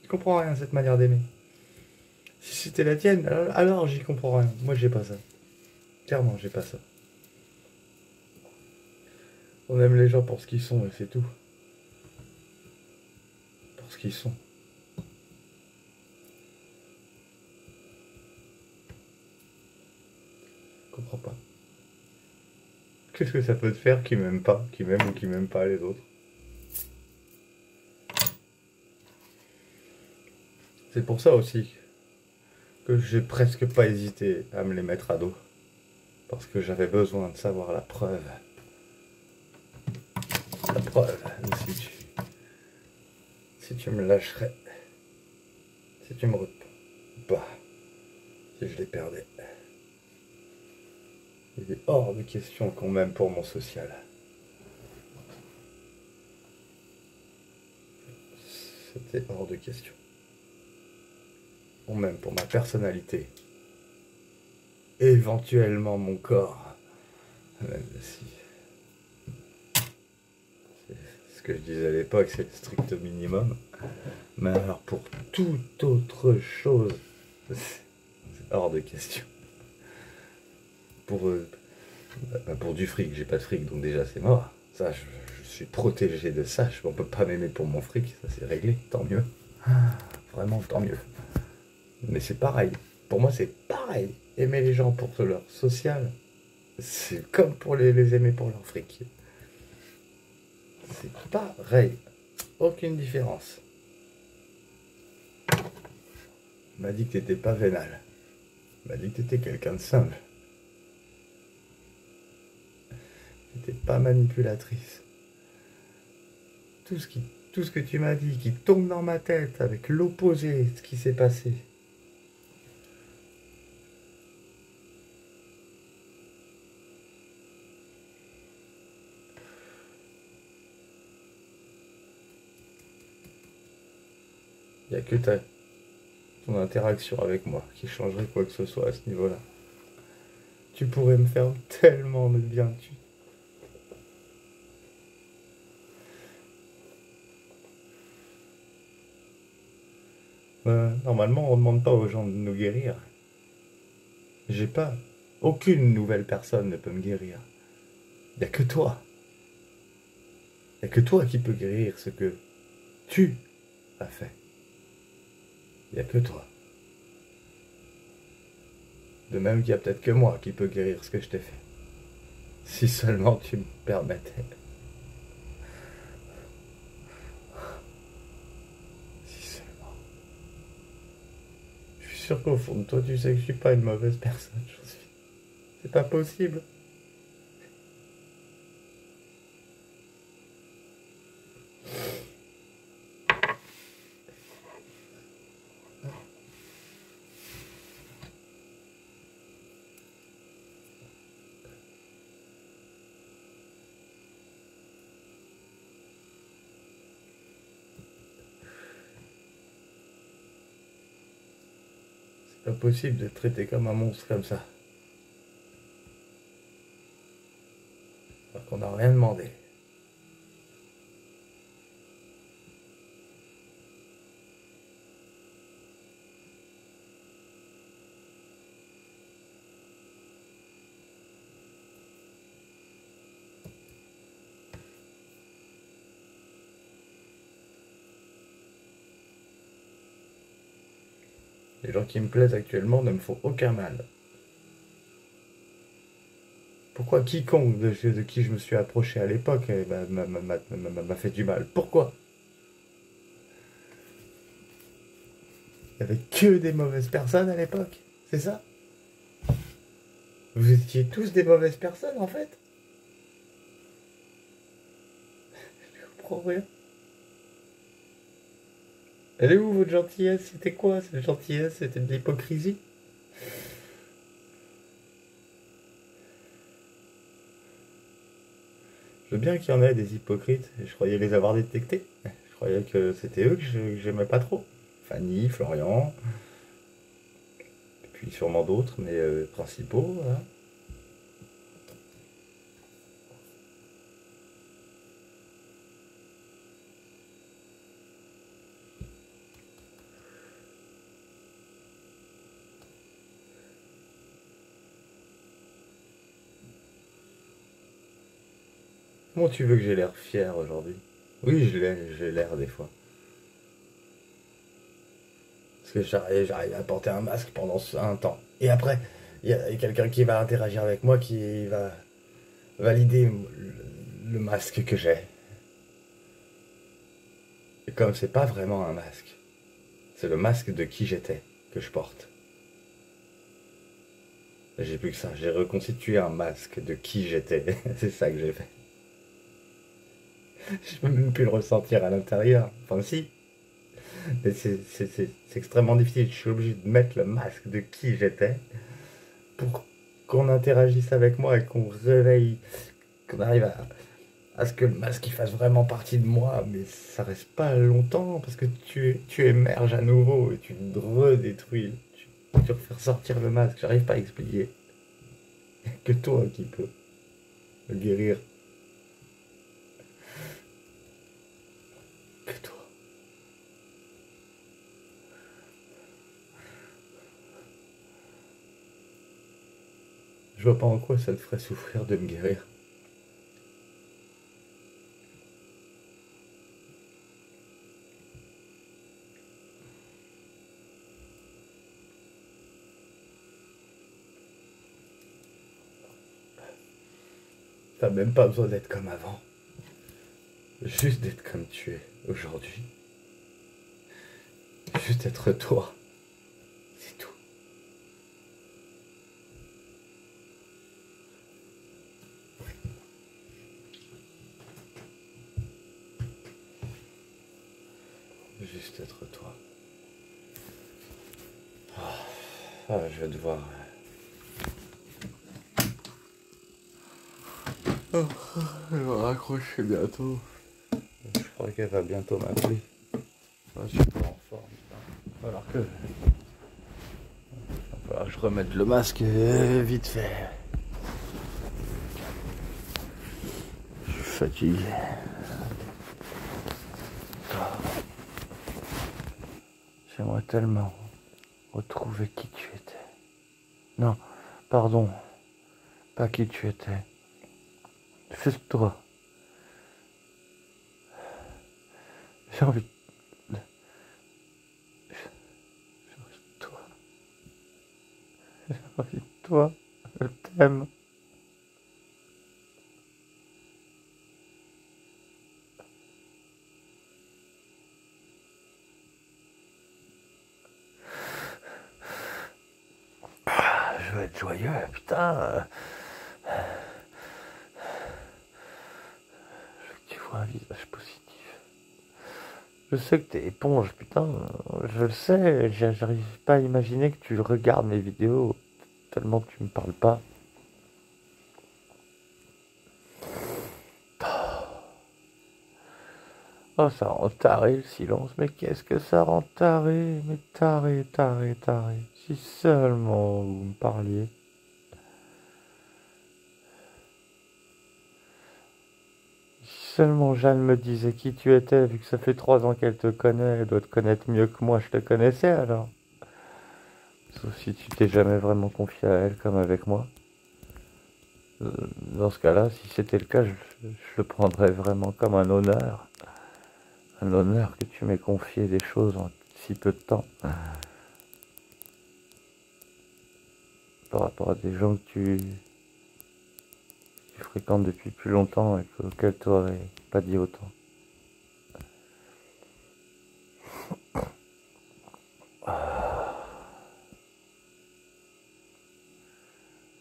Je comprends rien cette manière d'aimer. Si c'était la tienne, alors j'y comprends rien. Moi j'ai pas ça. Clairement, j'ai pas ça. On aime les gens pour ce qu'ils sont et c'est tout. Pour ce qu'ils sont. Je comprends pas. Qu'est-ce que ça peut te faire qui m'aime pas, qui m'aime ou qui m'aime pas les autres? C'est pour ça aussi que j'ai presque pas hésité à me les mettre à dos. Parce que j'avais besoin de savoir la preuve. La preuve, si tu me lâcherais, si tu me pas, si je les perdais. Il est hors de question qu'on m'aime pour mon social. C'était hors de question. On m'aime pour ma personnalité. Éventuellement mon corps. Même si... Ce que je disais à l'époque, c'est le strict minimum. Mais alors pour toute autre chose, c'est hors de question. Pour du fric, j'ai pas de fric, donc déjà c'est mort. Ça, je suis protégé de ça. On peut pas m'aimer pour mon fric, ça c'est réglé, tant mieux. Vraiment, tant mieux. Mais c'est pareil. Pour moi, c'est pareil. Aimer les gens pour leur social, c'est comme pour les aimer pour leur fric. C'est pareil. Aucune différence. Il m'a dit que t'étais pas vénal. Il m'a dit que t'étais quelqu'un de simple. T'étais pas manipulatrice. Tout ce que tu m'as dit qui tombe dans ma tête avec l'opposé de ce qui s'est passé. Il n'y a que ton interaction avec moi qui changerait quoi que ce soit à ce niveau-là. Tu pourrais me faire tellement de bien. Normalement, on ne demande pas aux gens de nous guérir. J'ai pas. Aucune nouvelle personne ne peut me guérir. Il n'y a que toi. Il n'y a que toi qui peux guérir ce que tu as fait. Il n'y a que toi. De même qu'il y a peut-être que moi qui peux guérir ce que je t'ai fait. Si seulement tu me permettais. Si seulement. Je suis sûr qu'au fond de toi, tu sais que je suis pas une mauvaise personne. C'est pas possible. C'est pas possible d'être traité comme un monstre comme ça. Alors qu'on n'a rien demandé. Les gens qui me plaisent actuellement ne me font aucun mal. Pourquoi quiconque de qui je me suis approché à l'époque m'a fait du mal? Pourquoi? Il n'y avait que des mauvaises personnes à l'époque, c'est ça? Vous étiez tous des mauvaises personnes en fait? Je comprends rien. Elle est où votre gentillesse? C'était quoi cette gentillesse? C'était de l'hypocrisie? Je veux bien qu'il y en ait des hypocrites, je croyais les avoir détectés. Je croyais que c'était eux que j'aimais pas trop. Fanny, Florian, et puis sûrement d'autres, mais principaux. Voilà. Comment tu veux que j'ai l'air fier aujourd'hui? Oui, j'ai l'air des fois. Parce que j'arrive à porter un masque pendant un temps. Et après, il y a quelqu'un qui va interagir avec moi, qui va valider le masque que j'ai. Et comme c'est pas vraiment un masque, c'est le masque de qui j'étais que je porte. J'ai plus que ça, j'ai reconstitué un masque de qui j'étais. C'est ça que j'ai fait. Je peux même plus le ressentir à l'intérieur. Enfin si, mais c'est extrêmement difficile. Je suis obligé de mettre le masque de qui j'étais pour qu'on interagisse avec moi et qu'on réveille, qu'on arrive à ce que le masque il fasse vraiment partie de moi. Mais ça reste pas longtemps parce que tu émerges à nouveau et tu te redétruis. Tu refais ressortir le masque. J'arrive pas à expliquer. Que toi qui peux le guérir. Que toi. Je vois pas en quoi ça te ferait souffrir de me guérir. T'as même pas besoin d'être comme avant. Juste d'être comme tu es aujourd'hui. Juste être toi. C'est tout. Juste être toi. Je vais devoir... Je vais raccrocher bientôt. Je crois qu'elle va bientôt m'appeler. Je suis pas en forme. Il va falloir que je remette le masque vite fait. Je suis fatigué. J'aimerais tellement retrouver qui tu étais. Non, pardon. Pas qui tu étais. Juste toi. J'ai envie de... J'ai envie de toi. J'ai envie de toi. Je t'aime. Je veux être joyeux, putain. Je veux que tu vois un visage positif. Je sais que t'es éponge, putain. Je le sais. J'arrive pas à imaginer que tu regardes mes vidéos tellement que tu me parles pas. Oh, ça rend taré le silence. Mais qu'est-ce que ça rend taré? Mais taré, taré, taré. Si seulement vous me parliez. Si seulement Jeanne me disait qui tu étais, vu que ça fait 3 ans qu'elle te connaît, elle doit te connaître mieux que moi je te connaissais alors. Sauf si tu t'es jamais vraiment confié à elle comme avec moi. Dans ce cas-là, si c'était le cas, je le prendrais vraiment comme un honneur. Un honneur que tu m'aies confié des choses en si peu de temps. Par rapport à des gens que tu fréquentes depuis plus longtemps et auxquels tu n'aurais pas dit autant.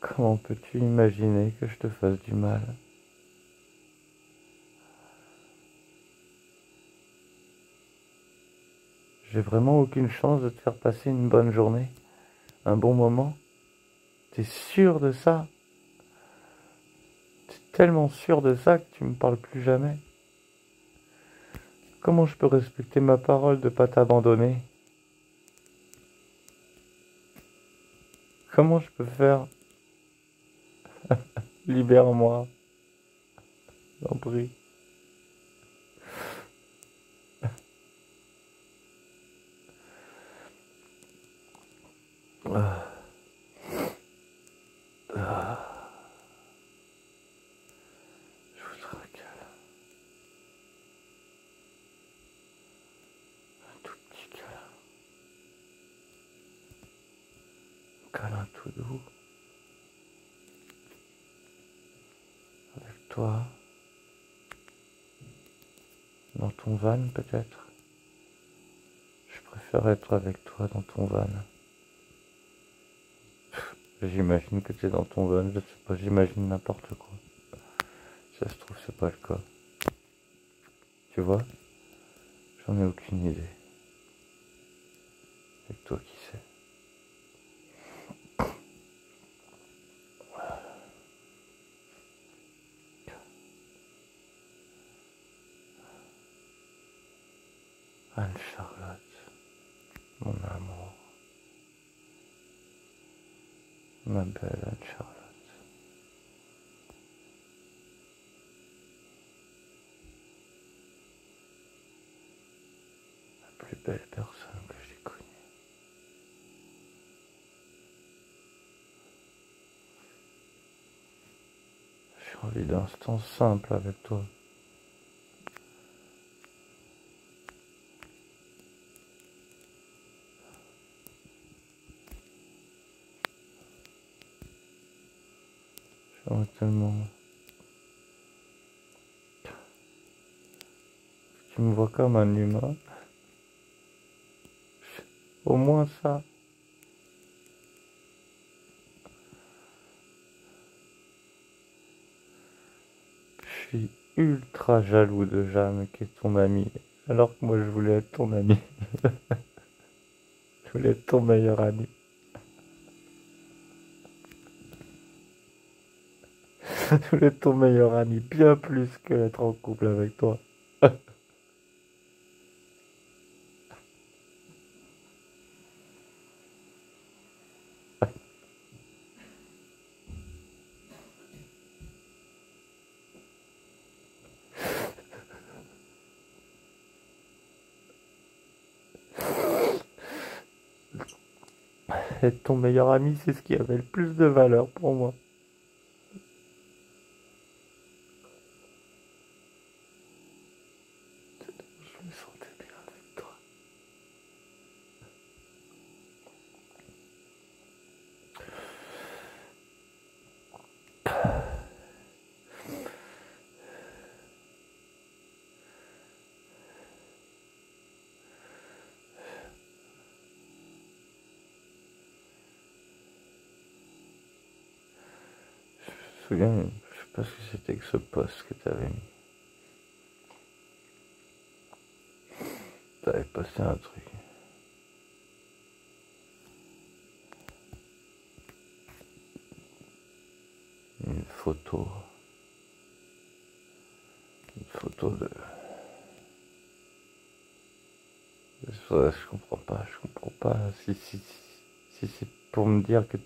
Comment peux-tu imaginer que je te fasse du mal? J'ai vraiment aucune chance de te faire passer une bonne journée, un bon moment. T'es sûr de ça? T'es tellement sûr de ça que tu me parles plus jamais. Comment je peux respecter ma parole de pas t'abandonner? Comment je peux faire? Libère-moi, j'en prie. Ah. Ah. Je voudrais un câlin. Un tout petit câlin. Un câlin tout doux. Avec toi. Dans ton van peut-être. Je préfère préfère être avec toi dans ton van. J'imagine que tu es dans ton van, je sais pas, j'imagine n'importe quoi. Si ça se trouve, c'est pas le cas. Tu vois? J'en ai aucune idée. Avec toi qui sais. Anne-Charlotte, mon amour, ma belle Anne-Charlotte. La plus belle personne que j'ai connue. J'ai envie d'instants simples avec toi. J'aimerais tellement que tu me vois comme un humain. Au moins ça. Je suis ultra jaloux de Jeanne qui est ton amie. Alors que moi je voulais être ton ami. Je voulais être ton meilleur ami. Je voulais être ton meilleur ami bien plus que être en couple avec toi. Être ton meilleur ami, c'est ce qui avait le plus de valeur pour moi. Je me sentais bien avec toi. Je me souviens, je sais pas ce que c'était que ce post que t'avais mis. T'avais posté un truc. Une photo. Une photo de... Je comprends pas, je comprends pas. Si c'est pour me dire que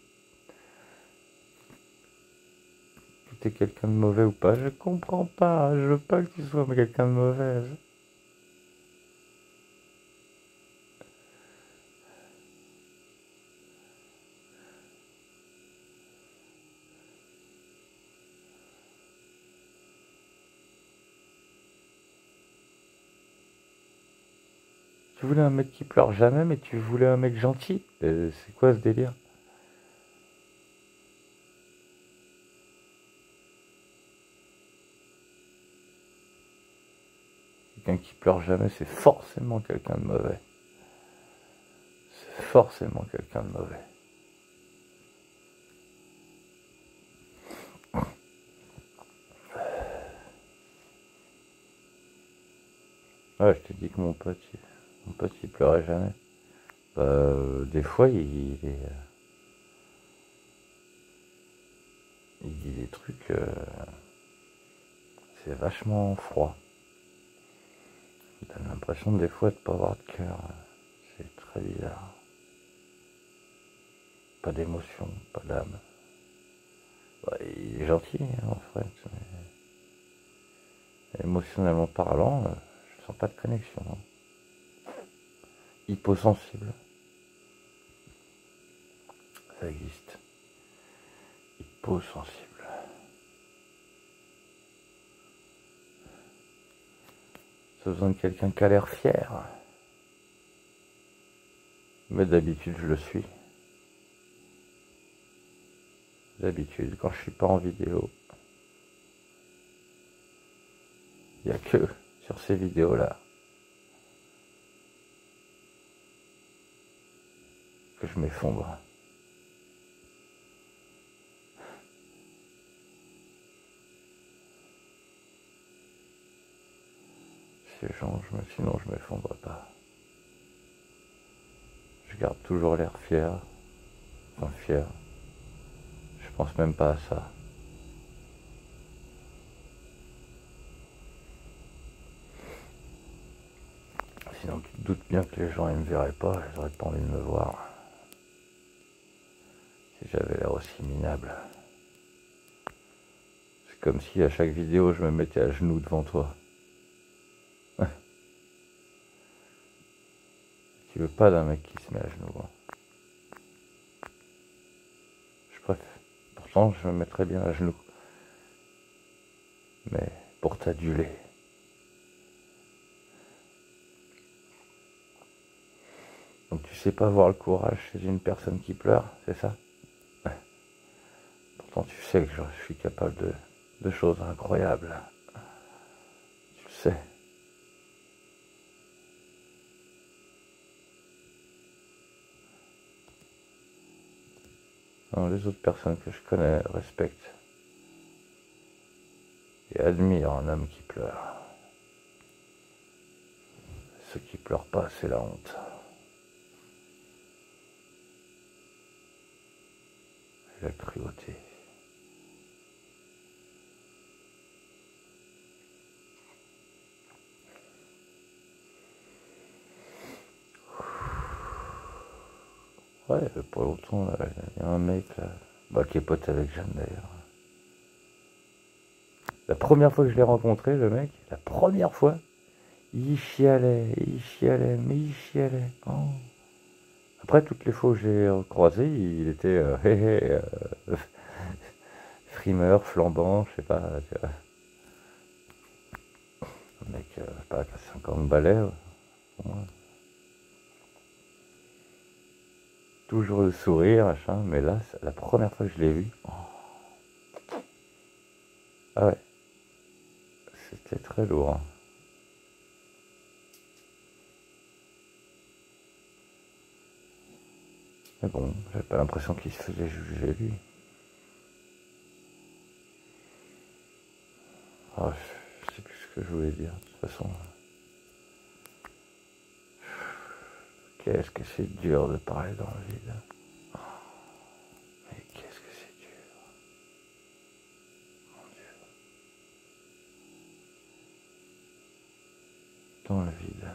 t'es quelqu'un de mauvais ou pas, je comprends pas. Je veux pas que tu sois quelqu'un de mauvais. Tu voulais un mec qui pleure jamais, mais tu voulais un mec gentil. C'est quoi ce délire? Quelqu'un qui pleure jamais, c'est forcément quelqu'un de mauvais. C'est forcément quelqu'un de mauvais. Ouais, je t'ai dit que mon pote il pleurait jamais. Des fois, il dit des trucs, c'est vachement froid. Il donne l'impression des fois de pas avoir de cœur. C'est très bizarre. Pas d'émotion, pas d'âme. Il est gentil, hein, en fait. Mais émotionnellement parlant, je sens pas de connexion. Hein. Hyposensible. Ça existe. Hyposensible. J'ai besoin de quelqu'un qui a l'air fier. Mais d'habitude, je le suis. D'habitude, quand je suis pas en vidéo, il n'y a que sur ces vidéos-là que je m'effondre. Sinon je m'effondre pas. Je garde toujours l'air fier. Enfin fier. Je pense même pas à ça. Sinon tu te doutes bien que les gens ils me verraient pas, ils auraient pas envie de me voir. Si j'avais l'air aussi minable. C'est comme si à chaque vidéo je me mettais à genoux devant toi. Tu veux pas d'un mec qui se met à genoux. Hein. Je préfère. Pourtant je me mettrais bien à genoux. Mais pour t'aduler. Donc tu sais pas voir le courage chez une personne qui pleure, c'est ça? Pourtant tu sais que je suis capable de choses incroyables. Tu le sais. Non, les autres personnes que je connais respectent et admirent un homme qui pleure. Ceux qui pleurent pas, c'est la honte. Et la cruauté. Ouais, pour longtemps, il y a un mec là, qui est pote avec Jeanne d'ailleurs. La première fois que je l'ai rencontré, le mec, la première fois, il chialait, mais il chialait. Oh. Après, toutes les fois que j'ai croisé, il était frimeur, flambant, je sais pas, tu vois. Un mec, je sais pas, 50 balais, au moins. Toujours le sourire, machin, mais là, c'est la première fois que je l'ai vu. Oh. Ah ouais, c'était très lourd. Hein. Mais bon, j'avais pas l'impression qu'il se faisait juger lui. Oh, je sais plus ce que je voulais dire, de toute façon. Qu'est-ce que c'est dur de parler dans le vide. Oh, mais qu'est-ce que c'est dur. Mon Dieu. Dans le vide.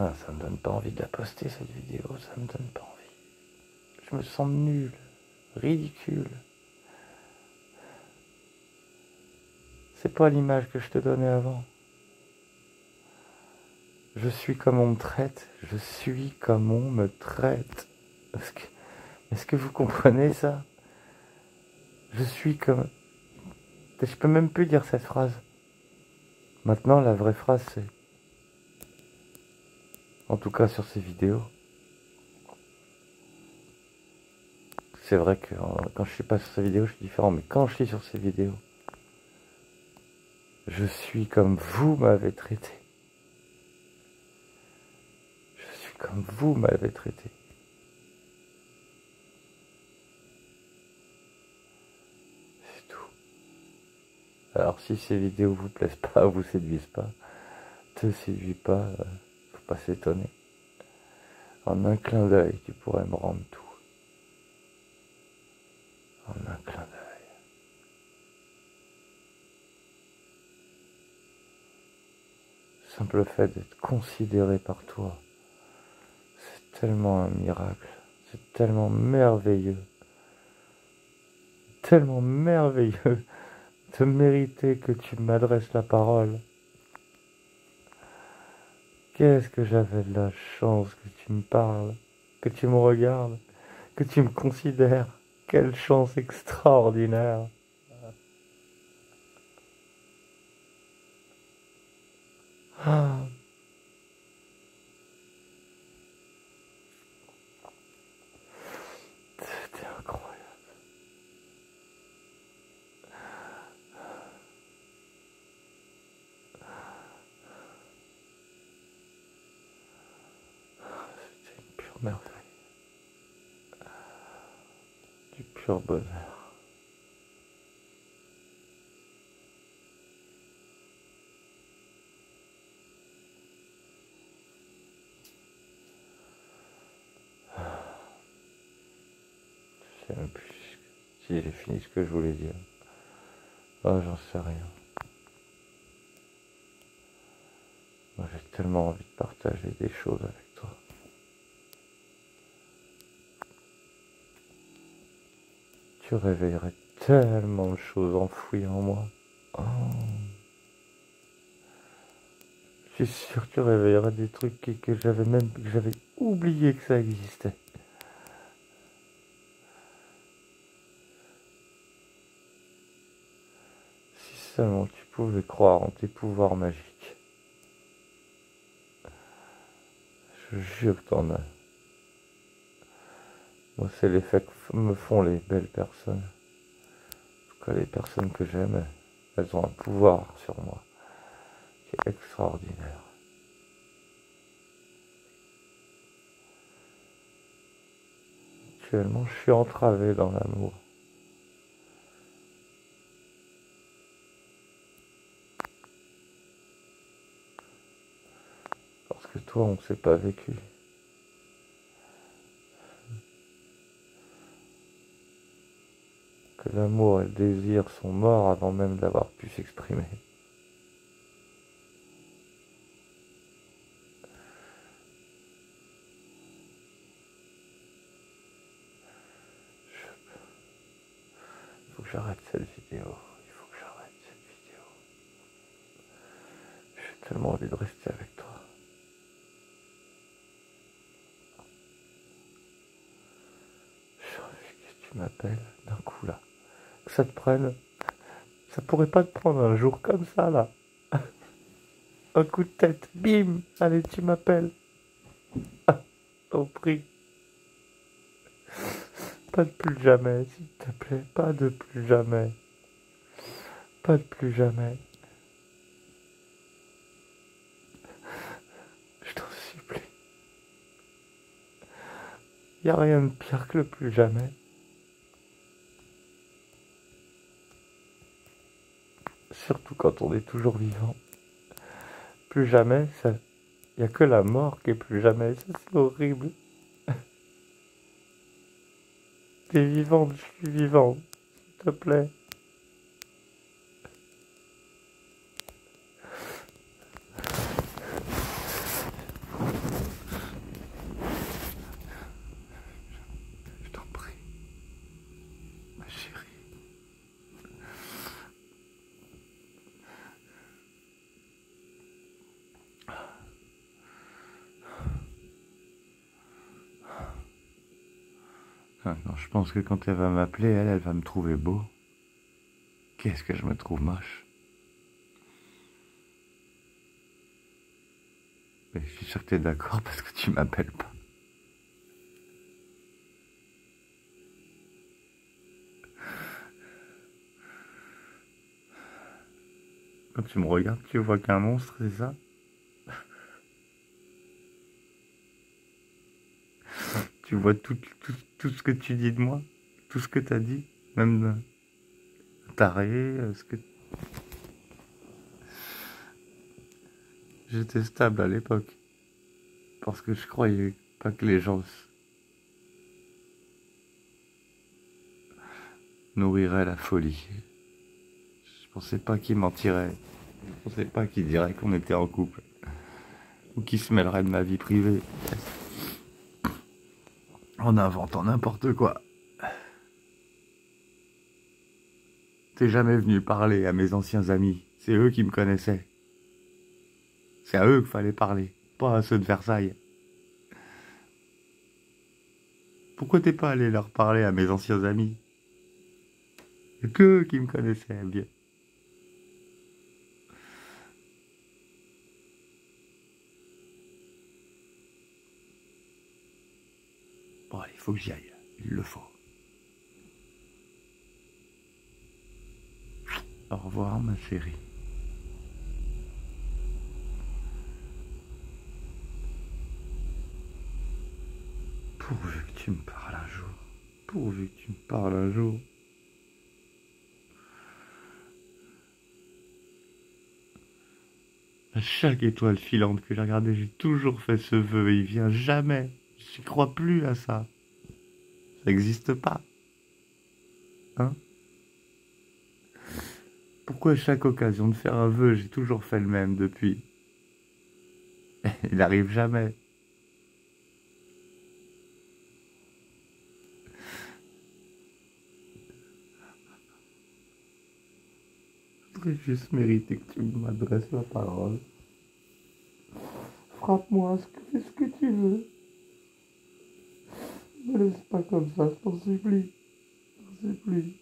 Ah, ça me donne pas envie de la poster cette vidéo, ça me donne pas envie. Je me sens nul, ridicule. C'est pas l'image que je te donnais avant. Je suis comme on me traite, je suis comme on me traite. Est-ce que vous comprenez ça? Je suis comme... Je peux même plus dire cette phrase. Maintenant, la vraie phrase, c'est... En tout cas, sur ces vidéos. C'est vrai que quand je suis pas sur ces vidéos, je suis différent. Mais quand je suis sur ces vidéos, je suis comme vous m'avez traité. Je suis comme vous m'avez traité. C'est tout. Alors si ces vidéos vous plaisent pas, vous séduisent pas, te séduis pas, faut pas s'étonner. En un clin d'œil, tu pourrais me rendre tout. En un clin d'œil. Le simple fait d'être considéré par toi, c'est tellement un miracle, c'est tellement merveilleux de mériter que tu m'adresses la parole. Qu'est-ce que j'avais de la chance que tu me parles, que tu me regardes, que tu me considères. Quelle chance extraordinaire. Ah. merveille. Du pur bonheur. Je sais même plus si j'ai fini ce que je voulais dire. Oh, j'en sais rien. Moi, j'ai tellement envie de partager des choses avec toi. Tu réveillerais tellement de choses enfouies en moi. Oh. Je suis sûr que tu réveillerais des trucs que j'avais oublié que ça existait. Si seulement tu pouvais croire en tes pouvoirs magiques. Je jure que t'en as. Moi, c'est l'effet que me font les belles personnes. En tout cas, les personnes que j'aime, elles ont un pouvoir sur moi qui est extraordinaire. Actuellement, je suis entravé dans l'amour. Parce que toi, on ne s'est pas vécu. Que l'amour et le désir sont morts avant même d'avoir pu s'exprimer. Il faut que j'arrête cette vidéo. Il faut que j'arrête cette vidéo. J'ai tellement envie de rester avec toi. J'ai envie que tu m'appelles d'un coup là. Que ça te prenne. Ça pourrait pas te prendre un jour comme ça là. Un coup de tête. Bim. Allez, tu m'appelles. T'en prie. Pas de plus jamais, s'il te plaît. Pas de plus jamais. Pas de plus jamais. Je t'en supplie. Y a rien de pire que le plus jamais. Surtout quand on est toujours vivant. Plus jamais, ça... Y a que la mort qui est plus jamais. Ça, c'est horrible. T'es vivante, je suis vivant. S'il te plaît. Je t'en prie. Ma chérie. Ah non, je pense que quand elle va m'appeler, elle va me trouver beau. Qu'est-ce que je me trouve moche. Mais je suis sûr que t'es d'accord parce que tu m'appelles pas. Quand tu me regardes, tu vois qu'un monstre, c'est ça? Tu vois tout ce que tu dis de moi? Tout ce que t'as dit? Même taré, ce que... J'étais stable à l'époque. Parce que je croyais pas que les gens nourriraient la folie. Je pensais pas qu'ils mentiraient. Je pensais pas qu'ils diraient qu'on était en couple. Ou qu'ils se mêleraient de ma vie privée. En inventant n'importe quoi. T'es jamais venu parler à mes anciens amis. C'est eux qui me connaissaient. C'est à eux qu'il fallait parler, pas à ceux de Versailles. Pourquoi t'es pas allé leur parler à mes anciens amis? C'est qu'eux qui me connaissaient bien. Bon, allez, il faut que j'y aille. Il le faut. Au revoir, ma chérie. Pourvu que tu me parles un jour. Pourvu que tu me parles un jour. À chaque étoile filante que j'ai regardée, j'ai toujours fait ce vœu et il vient jamais. Je crois plus à ça. Ça n'existe pas. Hein? Pourquoi à chaque occasion de faire un vœu, j'ai toujours fait le même depuis? Il n'arrive jamais. Je voudrais juste mériter que tu m'adresses la parole. Frappe-moi, fais ce que tu veux. Ne me laisse pas comme ça, je t'en supplie. Je t'en supplie.